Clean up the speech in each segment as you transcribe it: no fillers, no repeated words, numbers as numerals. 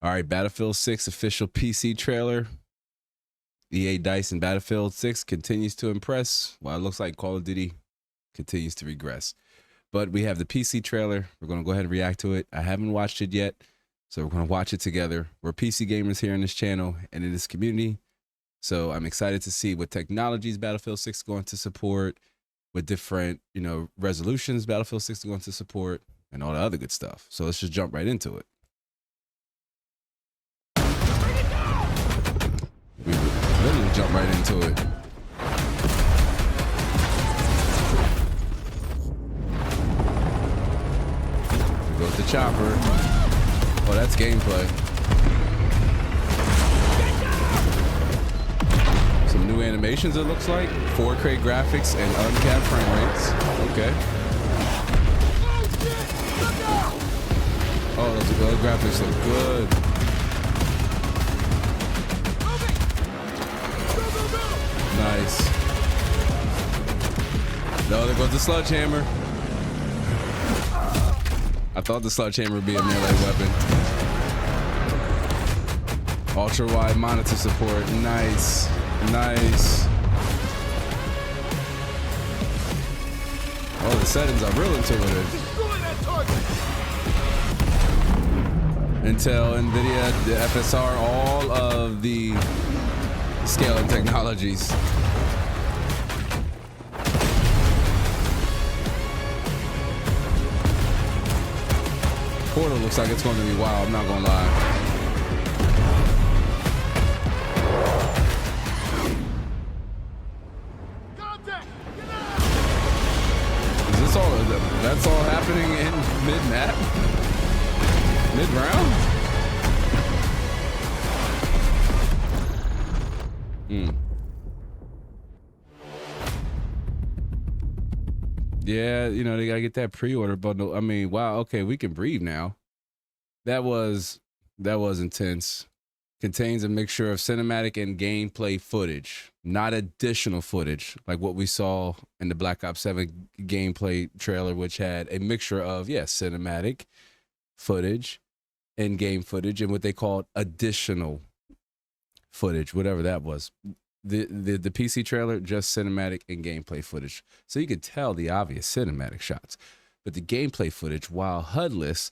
All right, Battlefield 6 official PC trailer. EA Dice and Battlefield 6 continues to impress, while it looks like Call of Duty continues to regress. But we have the PC trailer. We're going to go ahead and react to it. I haven't watched it yet, so we're going to watch it together. We're PC gamers here in this channel and in this community, so I'm excited to see what technologies Battlefield 6 is going to support, what different, resolutions Battlefield 6 is going to support, and all the other good stuff. So let's just jump right into it. We literally jump right into it. Here goes the chopper. Oh, that's gameplay. Some new animations, it looks like. 4K graphics and uncapped frame rates. Okay. Oh, those graphics look good. Nice. No, there goes the sledgehammer. I thought the sledgehammer would be a melee weapon. Ultra wide monitor support. Nice. Nice. Oh, the settings are real intuitive. Intel, NVIDIA, the FSR, all of the scaling technologies. Portal looks like it's going to be wild, I'm not gonna lie. Is this all, that's all happening in mid-map? Mid-round? Yeah, they gotta get that pre-order bundle. I mean, wow, okay, we can breathe now. That was intense. Contains a mixture of cinematic and gameplay footage, not additional footage like what we saw in the Black Ops 7 gameplay trailer, which had a mixture of, cinematic footage and game footage and what they called additional footage, whatever that was. The PC trailer, just cinematic and gameplay footage. So you could tell the obvious cinematic shots. But the gameplay footage, while HUDless,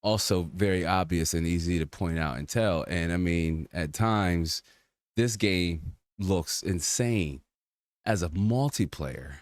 also very obvious and easy to point out and tell. And I mean, at times, this game looks insane as a multiplayer.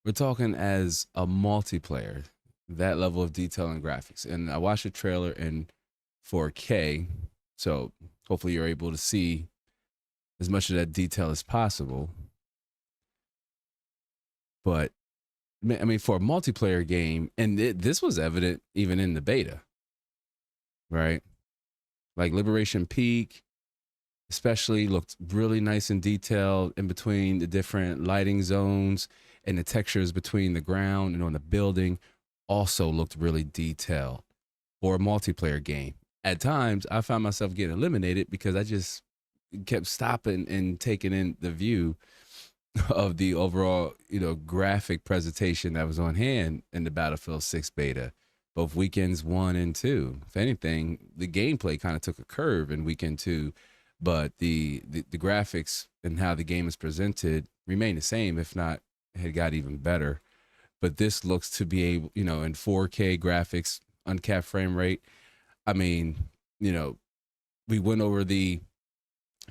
We're talking as a multiplayer, that level of detail and graphics. And I watched the trailer in 4K, so hopefully you're able to see as much of that detail as possible. But I mean, for a multiplayer game, and this was evident even in the beta, right? Like Liberation Peak, especially, looked really nice and detailed in between the different lighting zones, and the textures between the ground and on the building also looked really detailed for a multiplayer game. At times, I found myself getting eliminated because I just kept stopping and taking in the view of the overall, graphic presentation that was on hand in the Battlefield 6 beta, both weekends 1 and 2. If anything, the gameplay kind of took a curve in weekend 2, but the graphics and how the game is presented remained the same, if not had got even better. But this looks to be able, in 4K graphics, uncapped frame rate. I mean, we went over the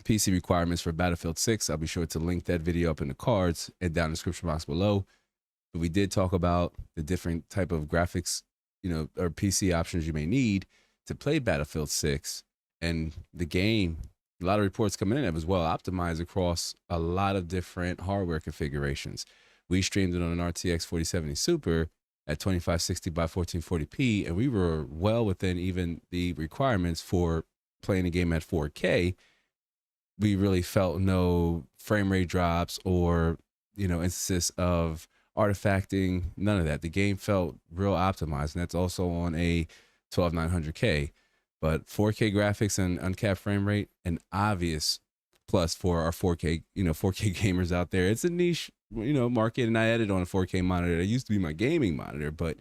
PC requirements for Battlefield 6. I'll be sure to link that video up in the cards and down in the description box below. But we did talk about the different type of graphics, or PC options you may need to play Battlefield 6. And the game, a lot of reports coming in, it was well optimized across a lot of different hardware configurations. We streamed it on an RTX 4070 Super at 2560 by 1440p, and we were well within even the requirements for playing the game at 4K. We really felt no frame rate drops or, instances of artifacting, none of that. The game felt real optimized, and that's also on a 12900K. But 4K graphics and uncapped frame rate, an obvious plus for our 4K, 4K gamers out there. It's a niche, market, and I edit on a 4K monitor. It used to be my gaming monitor, but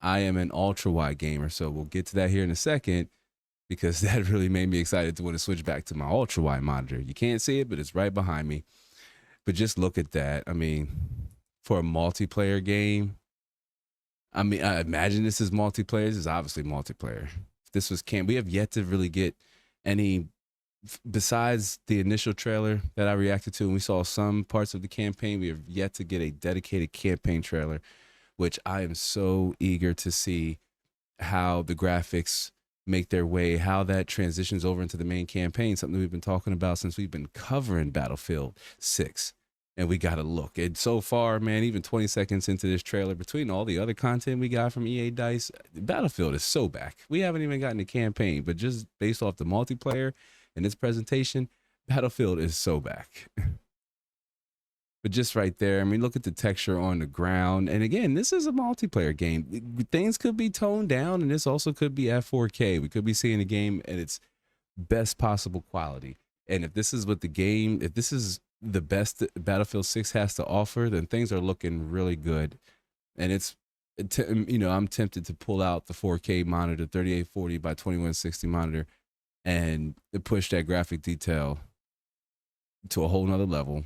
I am an ultra wide gamer, so we'll get to that here in a second. because that really made me excited to want to switch back to my ultra wide monitor. You can't see it, but it's right behind me. But just look at that. I mean, for a multiplayer game, I mean, I imagine this is multiplayer. This is obviously multiplayer. If this was we have yet to really get any, besides the initial trailer that I reacted to, and we saw some parts of the campaign, we have yet to get a dedicated campaign trailer, which I am so eager to see how the graphics make their way, how that transitions over into the main campaign, something we've been talking about since we've been covering Battlefield 6. And we got to look. And so far, man, even 20 seconds into this trailer, between all the other content we got from EA DICE, Battlefield is so back. We haven't even gotten a campaign, but just based off the multiplayer and its presentation, Battlefield is so back. But just right there, I mean, look at the texture on the ground. And again, this is a multiplayer game. Things could be toned down, and this also could be at 4K. We could be seeing the game at its best possible quality. And if this is what the game, if this is the best Battlefield 6 has to offer, then things are looking really good. And it's, you know, I'm tempted to pull out the 4K monitor, 3840 by 2160 monitor, and push that graphic detail to a whole nother level.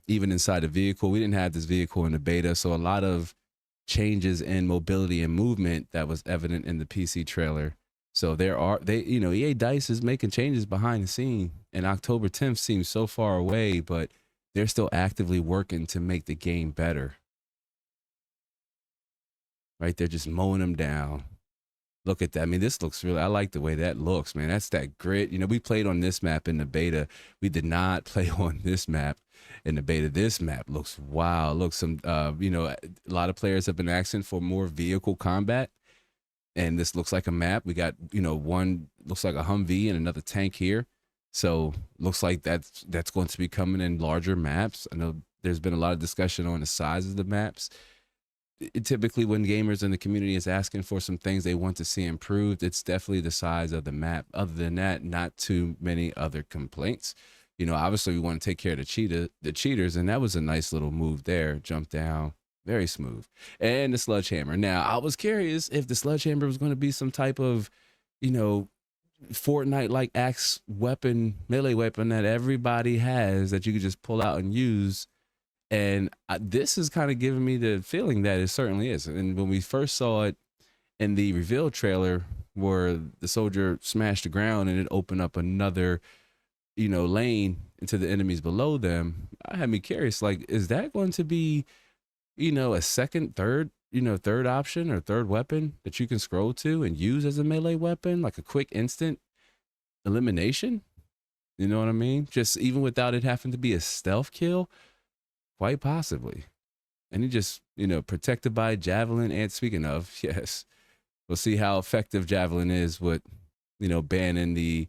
Even inside the vehicle, we didn't have this vehicle in the beta, so a lot of changes in mobility and movement that was evident in the PC trailer. So you know, EA DICE is making changes behind the scene, and October 10th seems so far away, but they're still actively working to make the game better. Right? They're just mowing them down. Look at that. I mean, this looks really, I like the way that looks, man. That's that grit. You know, we played on this map in the beta. We did not play on this map in the beta. This map looks wow. Looks some, you know, a lot of players have been asking for more vehicle combat. And this looks like a map. We got, you know, one looks like a Humvee and another tank here. So looks like that's going to be coming in larger maps. I know there's been a lot of discussion on the size of the maps. Typically when gamers in the community is asking for some things they want to see improved, it's definitely the size of the map. Other than that, not too many other complaints. You know, obviously we want to take care of the cheaters, and that was a nice little move there. Jump down, very smooth. And the sledgehammer. Now, I was curious if the sledgehammer was going to be some type of, you know, Fortnite-like axe weapon, melee weapon that everybody has that you could just pull out and use. And this is kind of giving me the feeling that it certainly is. And when we first saw it in the reveal trailer where the soldier smashed the ground and it opened up another, you know, lane into the enemies below them, I had me curious, like, is that going to be, you know, a second, third option or third weapon that you can scroll to and use as a melee weapon, like a quick instant elimination? You know what I mean? Just even without it having to be a stealth kill. Quite possibly. And he just, you know, protected by Javelin. And speaking of, yes, we'll see how effective Javelin is with, you know, banning the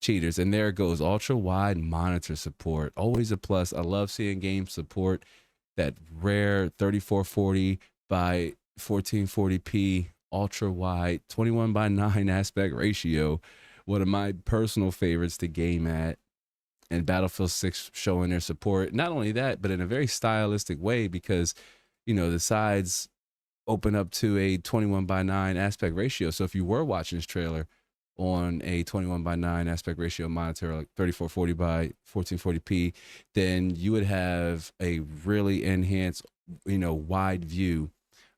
cheaters. And there it goes, ultra wide monitor support. Always a plus. I love seeing games support that rare 3440 by 1440p ultra wide 21:9 aspect ratio. One of my personal favorites to game at. And Battlefield 6 showing their support. Not only that, but in a very stylistic way, because, you know, the sides open up to a 21:9 aspect ratio. So if you were watching this trailer on a 21:9 aspect ratio monitor, like 3440 by 1440p, then you would have a really enhanced, you know, wide view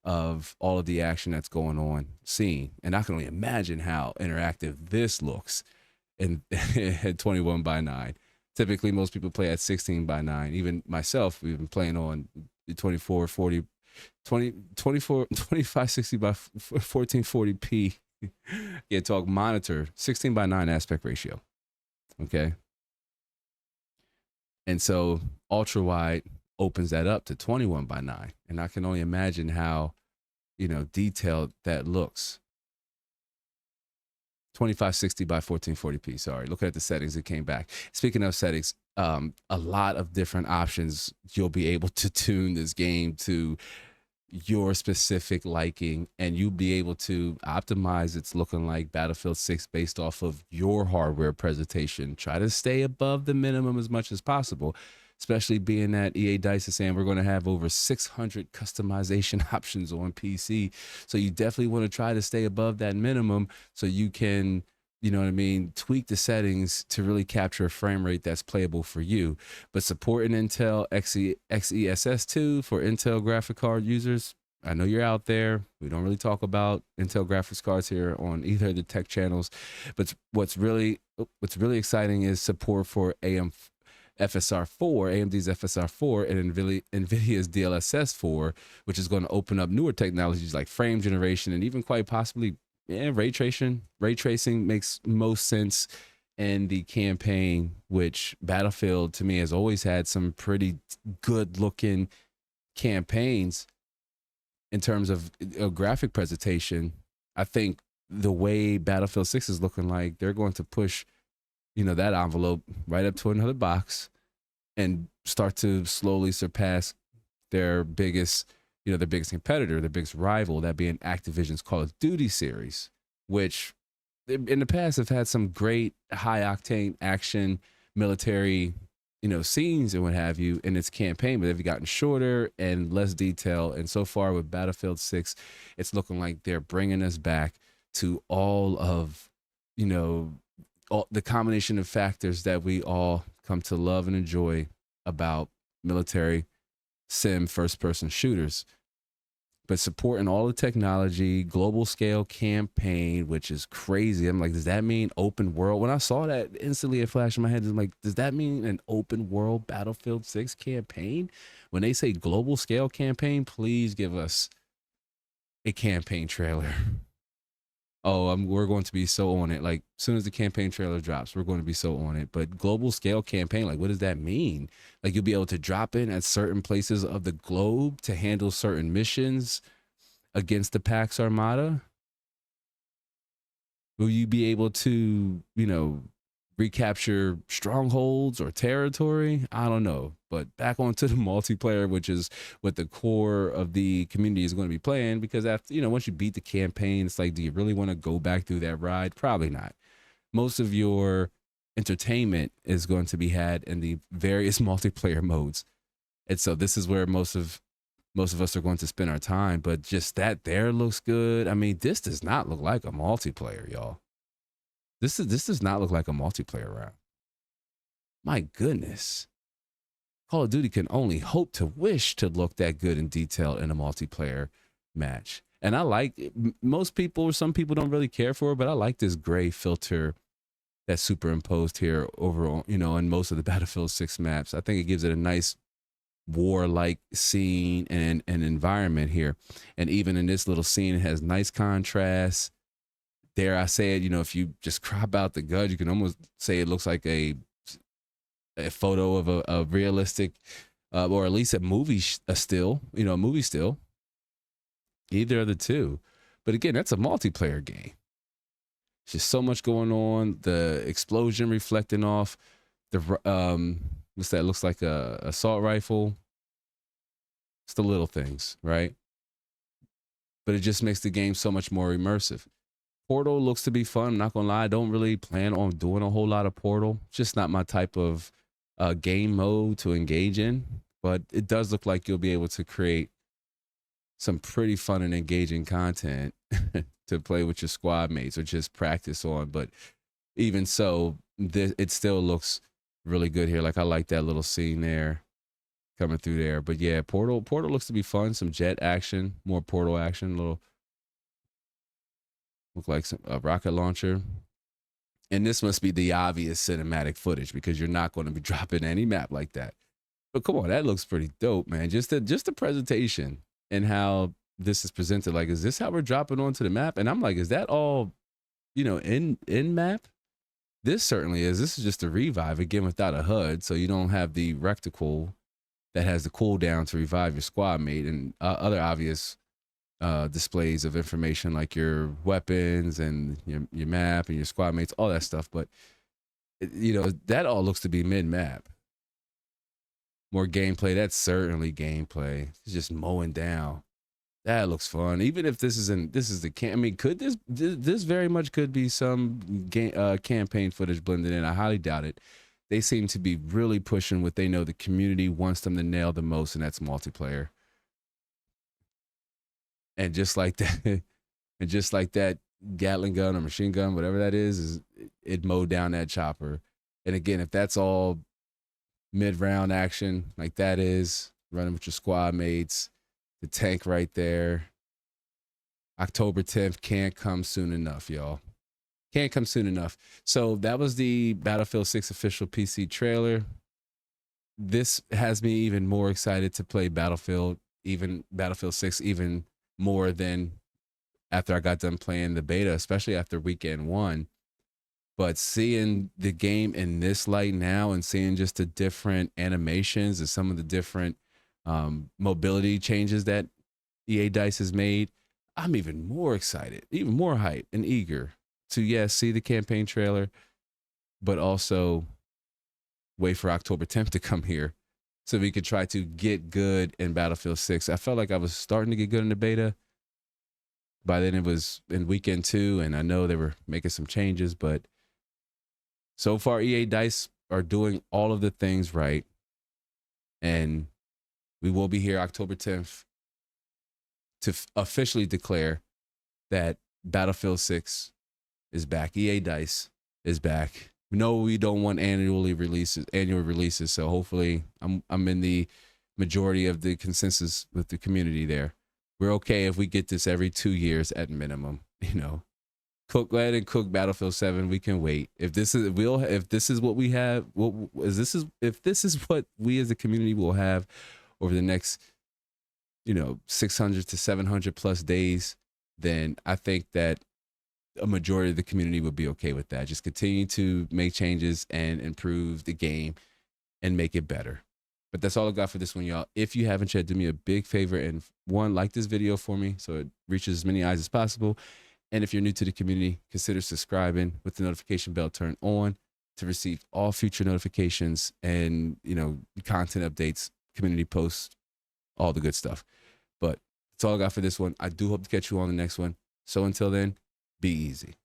of all of the action that's going on scene. And I can only imagine how interactive this looks in at 21:9. Typically, most people play at 16:9. Even myself, we've been playing on the 2560 by 1440p. Yeah, talk monitor, 16:9 aspect ratio. Okay. And so ultra wide opens that up to 21:9. And I can only imagine how, you know, detailed that looks. 2560 by 1440p. Sorry, looking at the settings, it came back. Speaking of settings, a lot of different options. You'll be able to tune this game to your specific liking, and you'll be able to optimize it's looking like Battlefield 6 based off of your hardware presentation. Try to stay above the minimum as much as possible, especially being that EA DICE is saying we're going to have over 600 customization options on PC. So you definitely want to try to stay above that minimum so you can, you know what I mean, tweak the settings to really capture a frame rate that's playable for you. But supporting Intel XeSS2 for Intel graphic card users, I know you're out there. We don't really talk about Intel graphics cards here on either of the tech channels, but what's really exciting is support for FSR4, AMD's FSR4, and NVIDIA's DLSS4, which is going to open up newer technologies like frame generation and even quite possibly ray tracing. Ray tracing makes most sense in the campaign, which Battlefield to me has always had some pretty good looking campaigns in terms of graphic presentation. I think the way Battlefield 6 is looking like, they're going to push, you know, that envelope right up to another box and start to slowly surpass their biggest competitor, their biggest rival, that being Activision's Call of Duty series, which in the past have had some great high octane action, military, you know, scenes and what have you in its campaign, but they've gotten shorter and less detail. And so far with Battlefield 6, it's looking like they're bringing us back to all of, you know, all the combination of factors that we all come to love and enjoy about military sim first person shooters, but supporting all the technology, global scale campaign, which is crazy. I'm like, does that mean open world? When I saw that, instantly it flashed in my head. I'm like, does that mean an open world Battlefield 6 campaign? When they say global scale campaign, please give us a campaign trailer. Oh, we're going to be so on it. Like, as soon as the campaign trailer drops, we're going to be so on it. But global scale campaign, like, what does that mean? Like, you'll be able to drop in at certain places of the globe to handle certain missions against the Pax Armada? Will you be able to, you know, recapture strongholds or territory? I don't know. But back onto the multiplayer, which is what the core of the community is going to be playing, because after, you know, once you beat the campaign, it's like, do you really want to go back through that ride? Probably not. Most of your entertainment is going to be had in the various multiplayer modes. And so this is where most of us are going to spend our time. But just that there looks good. I mean, this does not look like a multiplayer, y'all. This does not look like a multiplayer round. My goodness. Call of Duty can only hope to wish to look that good in detail in a multiplayer match. And I like it. Most people, or some people don't really care for it, but I like this gray filter that's superimposed here over, you know, in most of the Battlefield 6 maps. I think it gives it a nice war-like scene and environment here. And even in this little scene, it has nice contrast. Dare I say it, you know, if you just crop out the gun, you can almost say it looks like a photo of a realistic, or at least a movie still, you know, a movie still. Either of the two. But again, that's a multiplayer game. There's just so much going on. The explosion reflecting off the, what's that? Looks like a assault rifle. It's the little things, right? But it just makes the game so much more immersive. Portal looks to be fun. I'm not gonna lie, I don't really plan on doing a whole lot of Portal. It's just not my type of game mode to engage in. But it does look like you'll be able to create some pretty fun and engaging content to play with your squad mates or just practice on. But even so, it still looks really good here. Like, I like that little scene there coming through there. But yeah, Portal looks to be fun. Some jet action, more Portal action, little. Look like a rocket launcher. And this must be the obvious cinematic footage, because you're not going to be dropping any map like that. But come on, that looks pretty dope, man. Just the presentation and how this is presented. Like, is this how we're dropping onto the map? And I'm like, is that all, you know, in map? This certainly is. This is just a revive, again, without a HUD. So you don't have the reticle that has the cooldown to revive your squad mate, and other obvious displays of information like your weapons and your map and your squad mates, all that stuff. But you know, that all looks to be mid-map. More gameplay, that's certainly gameplay. It's just mowing down. That looks fun. Even if this is I mean, could this very much could be some campaign footage blended in. I highly doubt it. They seem to be really pushing what they know the community wants them to nail the most, and that's multiplayer. And just like that, Gatling gun or machine gun, whatever that is it mowed down that chopper. And again, if that's all mid-round action like that is, running with your squad mates, the tank right there, October 10th can't come soon enough, y'all. Can't come soon enough. So that was the Battlefield 6 official PC trailer. This has me even more excited to play Battlefield 6 even more than after I got done playing the beta, especially after weekend 1. But seeing the game in this light now and seeing just the different animations and some of the different mobility changes that EA Dice has made, I'm even more excited, even more hyped and eager to, yes, see the campaign trailer, but also wait for October 10th to come here so we could try to get good in Battlefield 6. I felt like I was starting to get good in the beta. By then it was in weekend 2, and I know they were making some changes, but so far EA Dice are doing all of the things right. And we will be here October 10th to officially declare that Battlefield 6 is back. EA Dice is back. No, we don't want annual releases. So hopefully I'm in the majority of the consensus with the community there. We're okay if we get this every 2 years at minimum. You know, go ahead and cook Battlefield 7. We can wait. If this is what we have, if this is what we as a community will have over the next, 600 to 700 plus days, then I think that a majority of the community would be okay with that. Just continue to make changes and improve the game and make it better. But that's all I got for this one, y'all. If you haven't yet, do me a big favor and like this video for me so it reaches as many eyes as possible. And if you're new to the community, consider subscribing with the notification bell turned on to receive all future notifications and, content updates, community posts, all the good stuff. But that's all I got for this one. I do hope to catch you on the next one. So until then, be easy.